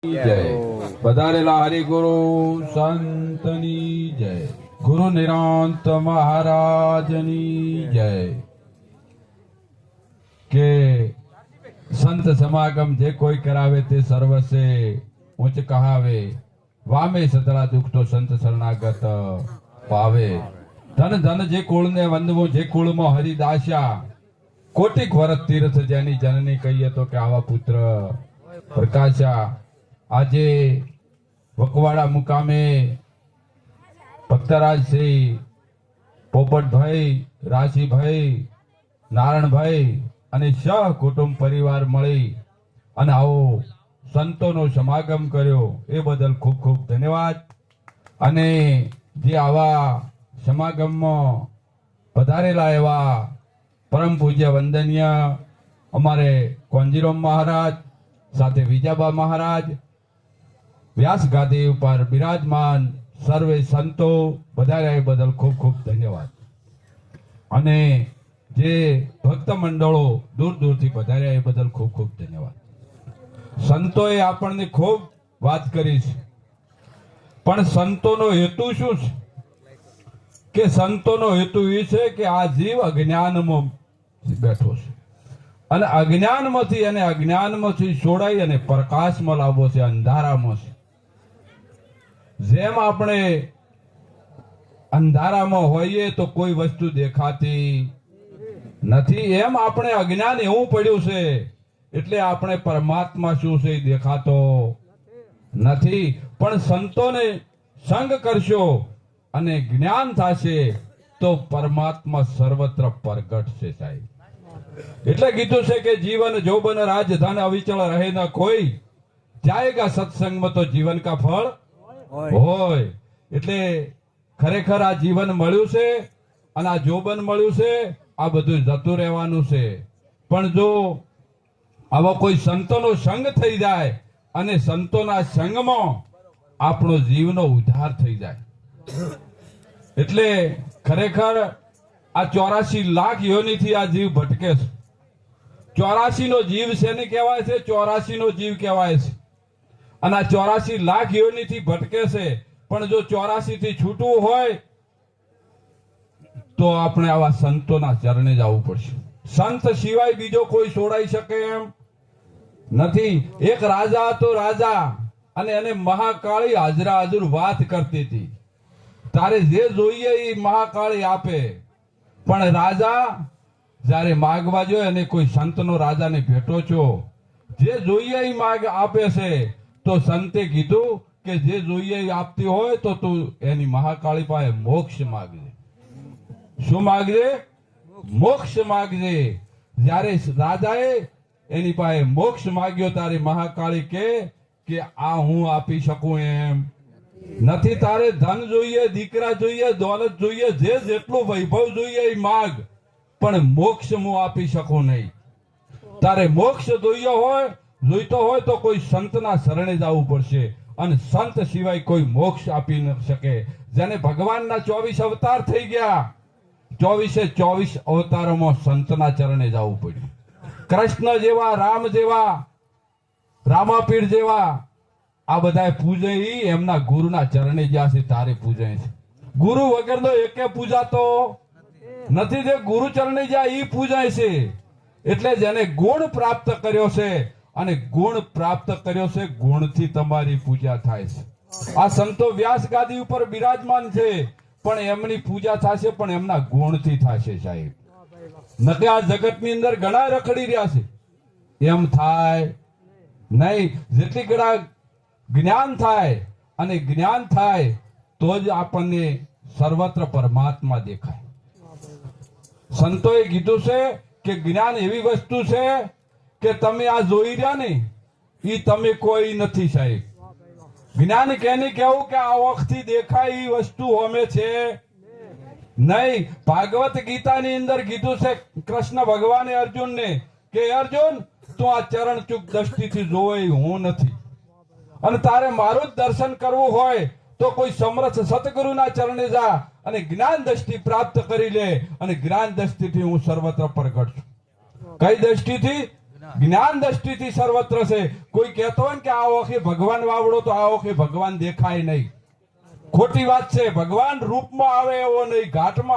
જય પધારેલા હરિગુરુ સંતની જય ગુરુ નિરાંત મહારાજની જય કે સંત સમાગમ જે કોઈ કરાવે તે સર્વસે ઉચ્ચ કહાવે વામે સતરા દુઃખ તો સંત શરણાગત પાવે ધન ધન જે કુળને વંદવું જે કુળમાં હરિદાસ્યા કોટિક વરસ તીર્થ જેની જનની કહીએ તો કે આવા પુત્ર પ્રકાશા આજે વકવાડા મુકામે ભક્તરાજસિંહ પોપટભાઈ રાશીભાઈ નારાયણભાઈ અને સહ કુટુંબ પરિવાર મળી અને આવો સંતોનો સમાગમ કર્યો એ બદલ ખૂબ ખૂબ ધન્યવાદ. અને જે આવા સમાગમમાં પધારેલા એવા પરમ પૂજ્ય વંદનીય અમારે કોંજીરામ મહારાજ સાથે વિજાબા મહારાજ વ્યાસ ગાદી ઉપર બિરાજમાન સર્વે સંતો પધાર્યા એ બદલ ખૂબ ખૂબ ધન્યવાદ. અને જે ભક્ત મંડળો દૂર દૂરથી પધાર્યા એ બદલ ખૂબ ખૂબ ધન્યવાદ. સંતોએ આપણને ખૂબ વાત કરી છે, પણ સંતોનો હેતુ શું છે? કે સંતોનો હેતુ એ છે કે આ જીવ અજ્ઞાનમાં બેઠો છે અને અજ્ઞાનમાંથી અને અજ્ઞાનમાંથી છોડાઈ અને પ્રકાશમાં લાવવો છે, અંધારામાં છે. જેમ આપણે અંધારામાં હોઈએ તો કોઈ વસ્તુ દેખાતી નથી, એમ આપણે અજ્ઞાન એવું પડ્યું છે એટલે આપણે પરમાત્મા શું છે એ દેખાતો નથી. પણ સંતોને સંગ કરશો અને જ્ઞાન થશે તો પરમાત્મા સર્વત્ર પ્રગટ છે સાહેબ. એટલે કીધું છે કે જીવન જોબન રાજધન અવિચળ રહે ન કોઈ, જાયગા સત્સંગમાં તો જીવન કા ફળ હોય. એટલે ખરેખર આ જીવન મળ્યું છે અને આ જોબન મળ્યું છે, આ બધું જતું રહેવાનું છે. પણ જો આવો કોઈ સંતોનો સંગ થઈ જાય અને સંતોના સંગમાં આપણો જીવનો ઉદ્ધાર થઈ જાય. એટલે ખરેખર આ 84 લાખ યોનિથી આ જીવ ભટકે છે. 84 નો જીવ શેને કહેવાય છે? 84 નો જીવ કહેવાય છે. અને આ 84 લાખ યોનિથી ભટકે છે. પણ જો 84 થી છૂટવું હોય તો આપણે આવા સંતોના ચરણે જવું પડશે. સંત સિવાય બીજો કોઈ છોડાઈ શકે એમ નથી. એક રાજા હતો, રાજા, અને એને મહાકાળી હાજરા હાજર વાત કરતી હતી. તારે જે જોઈએ એ મહાકાળી આપે. પણ રાજા જયારે માગવા જોઈએ અને કોઈ સંતનો રાજાને ભેટો છો, જે જોઈએ એ માગ આપે છે, તો સંતે કીધું કે જે જોઈએ એ આપતી હોય તો તું એની મહાકાળી પાસે મોક્ષ માગજે. શું માગજે? મોક્ષ માગજે. જ્યારે રાજાએ એની પાસે મોક્ષ માગ્યો ત્યારે મહાકાળી કે આ હું આપી શકું એમ નથી. તારે ધન જોઈએ, દીકરા જોઈએ, દોલત જોઈએ, જે જેટલું વૈભવ જોઈએ એ માગ, પણ મોક્ષ હું આપી શકું નહીં. તારે મોક્ષ જોઈતો હોય તો કોઈ સંતના શરણે જવું પડશે. અને સંત સિવાય કોઈ મોક્ષ આપી ન શકે. જેને ભગવાનના 24 અવતાર થઈ ગયા, 24 અવતારોમાં સંતના ચરણે જવું પડ્યું. કૃષ્ણ જેવા, રામ જેવા, રામાપીર જેવા આ બધા પૂજે એમના ગુરુના ચરણે જ્યાં છે તારે પૂજે છે. ગુરુ વગરનો એકે પૂજાતો નથી. જે ગુરુ ચરણે જ્યાં ઈ પૂજાય છે. એટલે જેને ગુણ પ્રાપ્ત કર્યો છે અને ગુણ પ્રાપ્ત કર્યો છે, ગુણથી તમારી પૂજા થાય છે. આ સંતો વ્યાસ ગાદી ઉપર બિરાજમાન છે, પણ એમની પૂજા થશે પણ એમના ગુણથી થશે સાહેબ. નકે આ જગતની અંદર ઘણા રખડી રહ્યા છે, એમ થાય નહીં. જેટલી ઘણા જ્ઞાન થાય અને જ્ઞાન થાય તો જ આપણને સર્વત્ર પરમાત્મા દેખાય. સંતોએ કીધું છે કે જ્ઞાન એવી વસ્તુ છે કે તમે આ જોઈ રહ્યા ને એ તમે કોઈ નથી સાહેબ. જ્ઞાન કેને કેવું કે આ ઓખથી દેખાય એ વસ્તુ અમે છે નહીં. ભાગવત ગીતાની અંદર કીધું છે કૃષ્ણ ભગવાને અર્જુનને કે અર્જુન તું આ ચરણ ચૂક દ્રષ્ટિથી જોવે હું નથી, અને તારે મારું જ દર્શન કરવું હોય તો કોઈ સમર્થ સતગુરુના ચરણે જા અને જ્ઞાન દ્રષ્ટિ પ્રાપ્ત કરી લે. અને જ્ઞાન દ્રષ્ટિથી હું સર્વત્ર પ્રગટ છું. કઈ દ્રષ્ટિથી? જ્ઞાન દ્રષ્ટિથી સર્વત્ર છે. કોઈ કહેતો હોય ને કે આ ઓખે ભગવાન વાવડો તો આ ઓખે ભગવાન દેખાય નહીં, ખોટી વાત છે. ભગવાન રૂપમાં આવે એવો નહીં, ઘાટમાં